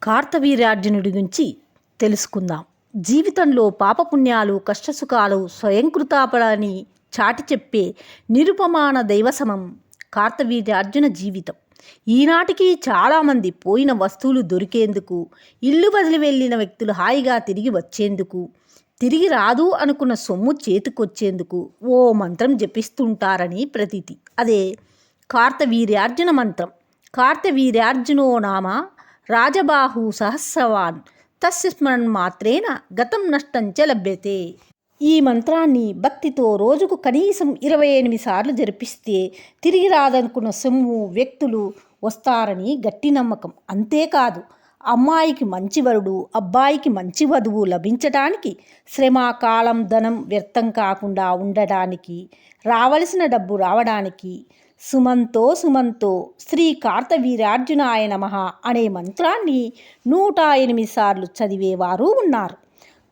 కార్తవీర్యార్జునుడి గురించి తెలుసుకుందాం. జీవితంలో పాపపుణ్యాలు, కష్టసుఖాలు, స్వయంకృతాపరాని చాటి చెప్పే నిరుపమాన దైవసమం కార్తవీర్యార్జున జీవితం. ఈనాటికి చాలామంది పోయిన వస్తువులు దొరికేందుకు, ఇల్లు వదిలి వెళ్ళిన వ్యక్తులు హాయిగా తిరిగి వచ్చేందుకు, తిరిగి రాదు అనుకున్న సొమ్ము చేతికొచ్చేందుకు ఓ మంత్రం జపిస్తుంటారని ప్రతీతి. అదే కార్తవీర్యార్జున మంత్రం. కార్తవీర్యార్జునో నామ రాజబాహు సహస్రవాన్ తస్య స్మరణ్ మాత్రేన గతం నష్టంచ లభ్యతే. ఈ మంత్రాన్ని భక్తితో రోజుకు కనీసం 28 సార్లు జరిపిస్తే తిరిగి రాదనుకున్న సొమ్ము, వ్యక్తులు వస్తారని గట్టి నమ్మకం. అంతేకాదు, అమ్మాయికి మంచి వరుడు, అబ్బాయికి మంచి వధువు లభించడానికి, శ్రమ, కాలం, ధనం వ్యర్థం కాకుండా ఉండడానికి, రావలసిన డబ్బు రావడానికి సుమంతో శ్రీ కార్తవీర్యార్జునాయ నమః అనే మంత్రాన్ని 108 సార్లు చదివేవారు ఉన్నారు.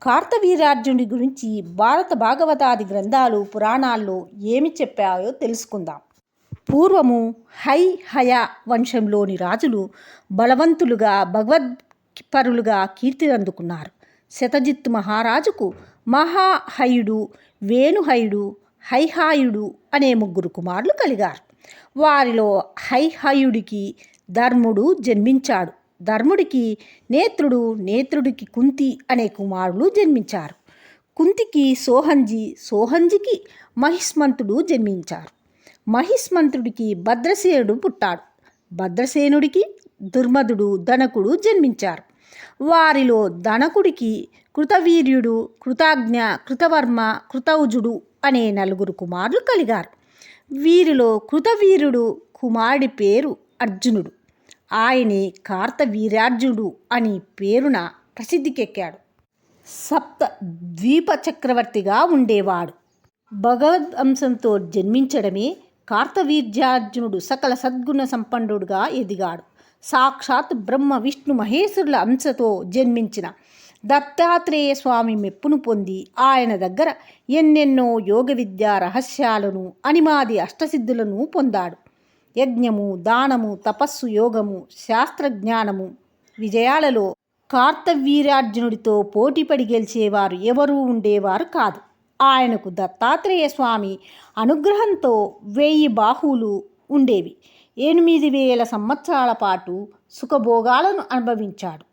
కార్తవీర్యార్జునుడి గురించి భారత భాగవతాది గ్రంథాలు, పురాణాల్లో ఏమి చెప్పాయో తెలుసుకుందాం. పూర్వము హయ వంశంలోని రాజులు బలవంతులుగా, భగవద్పరులుగా కీర్తినందుకున్నారు. శతజిత్తు మహారాజుకు మహాహయుడు, వేణుహయుడు, హైహాయుడు అనే 3 కుమారులు కలిగారు. వారిలో హైహయుడికి ధర్ముడు జన్మించాడు. ధర్ముడికి నేత్రుడు, నేత్రుడికి కుంతి అనే కుమారులు జన్మించారు. కుంతికి సోహంజికి మహిష్మంతుడు జన్మించారు. మహిష్మంతుడికి భద్రసేనుడు పుట్టాడు. భద్రసేనుడికి దుర్మదుడు, ధనకుడు జన్మించారు. వారిలో ధనకుడికి కృతవీర్యుడు, కృతజ్ఞ, కృతవర్మ, కృతౌజుడు అనే 4 కుమారులు కలిగారు. వీరిలో కృతవీర్యుడు కుమారుడి పేరు అర్జునుడు. ఆయనే కార్తవీర్యార్జునుడు అని పేరున ప్రసిద్ధికెక్కాడు. సప్త ద్వీప చక్రవర్తిగా ఉండేవాడు. భగవద్వంశంతో జన్మించడమే కార్తవీర్యార్జునుడు సకల సద్గుణ సంపన్నుడుగా ఎదిగాడు. సాక్షాత్ బ్రహ్మ, విష్ణు, మహేశ్వరుల అంశతో జన్మించిన దత్తాత్రేయ స్వామి మెప్పును పొంది ఆయన దగ్గర ఎన్నెన్నో యోగ విద్యా రహస్యాలను, అనిమాది అష్టసిద్ధులను పొందాడు. యజ్ఞము, దానము, తపస్సు, యోగము, శాస్త్రజ్ఞానము విజయాలలో కార్తవీర్యార్జునుడితో పోటీపడి గెలిచేవారు ఎవరూ ఉండేవారు కాదు. ఆయనకు దత్తాత్రేయ స్వామి అనుగ్రహంతో 1000 బాహువులు ఉండేవి. 8000 సంవత్సరాల పాటు సుఖభోగాలను అనుభవించాడు.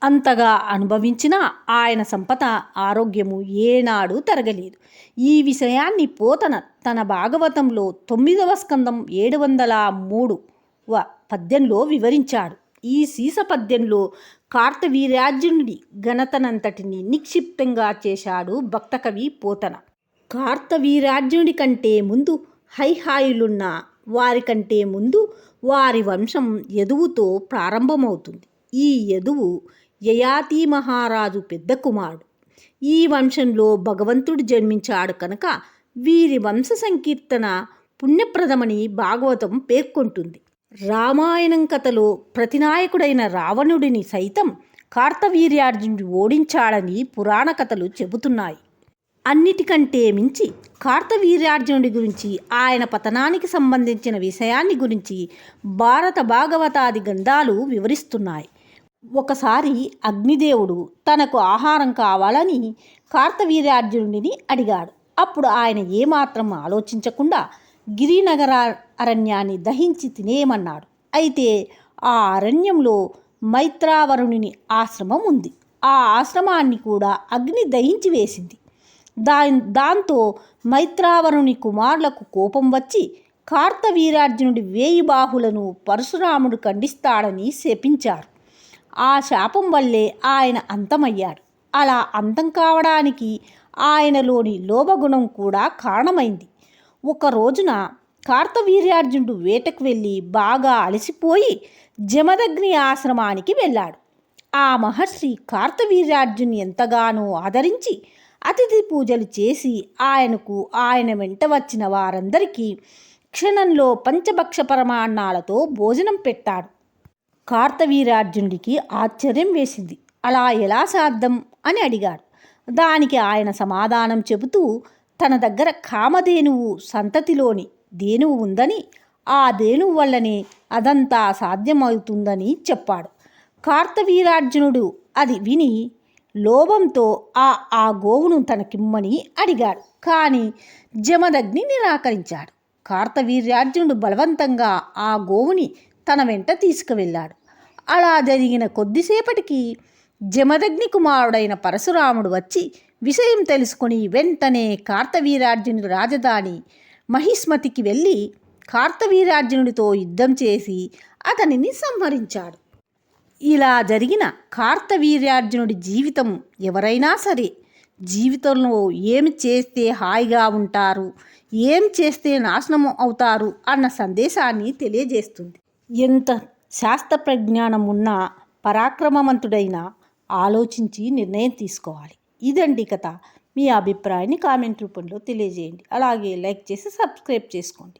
అంతగా అనుభవించిన ఆయన సంపద, ఆరోగ్యము ఏనాడు తరగలేదు. ఈ విషయాన్ని పోతన తన భాగవతంలో 9వ స్కందం 703వ పద్యంలో వివరించాడు. ఈ సీస పద్యంలో కార్తవీర్యార్జునుడి ఘనతనంతటిని నిక్షిప్తంగా చేశాడు భక్తకవి పోతన. కార్తవీర్యార్జునుడి కంటే ముందు హైహాయులున్న వారికంటే ముందు వారి వంశం యదువుతో ప్రారంభమవుతుంది. ఈ యదువు యయాతి మహారాజు పెద్ద కుమారుడు. ఈ వంశంలో భగవంతుడు జన్మించాడు కనుక వీరి వంశ సంకీర్తన పుణ్యప్రదమని భాగవతం పేర్కొంటుంది. రామాయణం కథలో ప్రతినాయకుడైన రావణుడిని సైతం కార్తవీర్యార్జునుడు ఓడించాడని పురాణ కథలు చెబుతున్నాయి. అన్నిటికంటే మించి కార్తవీర్యార్జునుడి గురించి, ఆయన పతనానికి సంబంధించిన విషయాన్ని గురించి భారత భాగవతాది గ్రంథాలు వివరిస్తున్నాయి. ఒకసారి అగ్నిదేవుడు తనకు ఆహారం కావాలని కార్తవీర్యార్జునుడిని అడిగాడు. అప్పుడు ఆయన ఏమాత్రం ఆలోచించకుండా గిరినగర అరణ్యాన్ని దహించి తినేయమన్నాడు. అయితే ఆ అరణ్యంలో మైత్రావరుని ఆశ్రమం ఉంది. ఆ ఆశ్రమాన్ని కూడా అగ్ని దహించి వేసింది. దాంతో మైత్రావరుని కుమారులకు కోపం వచ్చి కార్తవీర్యార్జునుడి 1000 బాహులను పరశురాముడు ఖండిస్తాడని శపించారు. ఆ శాపం వల్లే ఆయన అంతమయ్యాడు. అలా అంతం కావడానికి ఆయనలోని లోభగుణం కూడా కారణమైంది. ఒక రోజున కార్తవీర్యార్జునుడు వేటకు వెళ్ళి బాగా అలసిపోయి జమదగ్ని ఆశ్రమానికి వెళ్ళాడు. ఆ మహర్షి కార్తవీర్యార్జునుని ఎంతగానో ఆదరించి అతిథి పూజలు చేసి ఆయనకు, ఆయన వెంట వచ్చిన వారందరికీ క్షణంలో పంచభక్ష పరమాన్నాలతో భోజనం పెట్టాడు. కార్తవీర్యార్జునుడికి ఆశ్చర్యం వేసింది. అలా ఎలా సాధ్యం అని అడిగాడు. దానికి ఆయన సమాధానం చెబుతూ తన దగ్గర కామధేనువు సంతతిలోని ధేనువు ఉందని, ఆ ధేనువు వల్లనే అదంతా సాధ్యమవుతుందని చెప్పాడు. కార్తవీర్యార్జునుడు అది విని లోభంతో ఆ గోవును తనకిమ్మని అడిగాడు. కానీ జమదగ్ని నిరాకరించాడు. కార్తవీర్యార్జునుడు బలవంతంగా ఆ గోవుని తన వెంట తీసుకువెళ్ళాడు. అలా జరిగిన కొద్దిసేపటికి జమదగ్ని కుమారుడైన పరశురాముడు వచ్చి విషయం తెలుసుకుని వెంటనే కార్తవీర్యార్జునుడి రాజధాని మహిస్మతికి వెళ్ళి కార్తవీర్యార్జునుడితో యుద్ధం చేసి అతనిని సంహరించాడు. ఇలా జరిగిన కార్తవీర్యార్జునుడి జీవితం ఎవరైనా సరే జీవితంలో ఏమి చేస్తే హాయిగా ఉంటారు, ఏం చేస్తే నాశనం అవుతారు అన్న సందేశాన్ని తెలియజేస్తుంది. ఎంత శాస్త్ర ప్రజ్ఞానం ఉన్నా పరాక్రమవంతుడైన ఆలోచించి నిర్ణయం తీసుకోవాలి. ఇదండి కథ. మీ అభిప్రాయాన్ని కామెంట్ రూపంలో తెలియజేయండి. అలాగే లైక్ చేసి సబ్స్క్రైబ్ చేసుకోండి.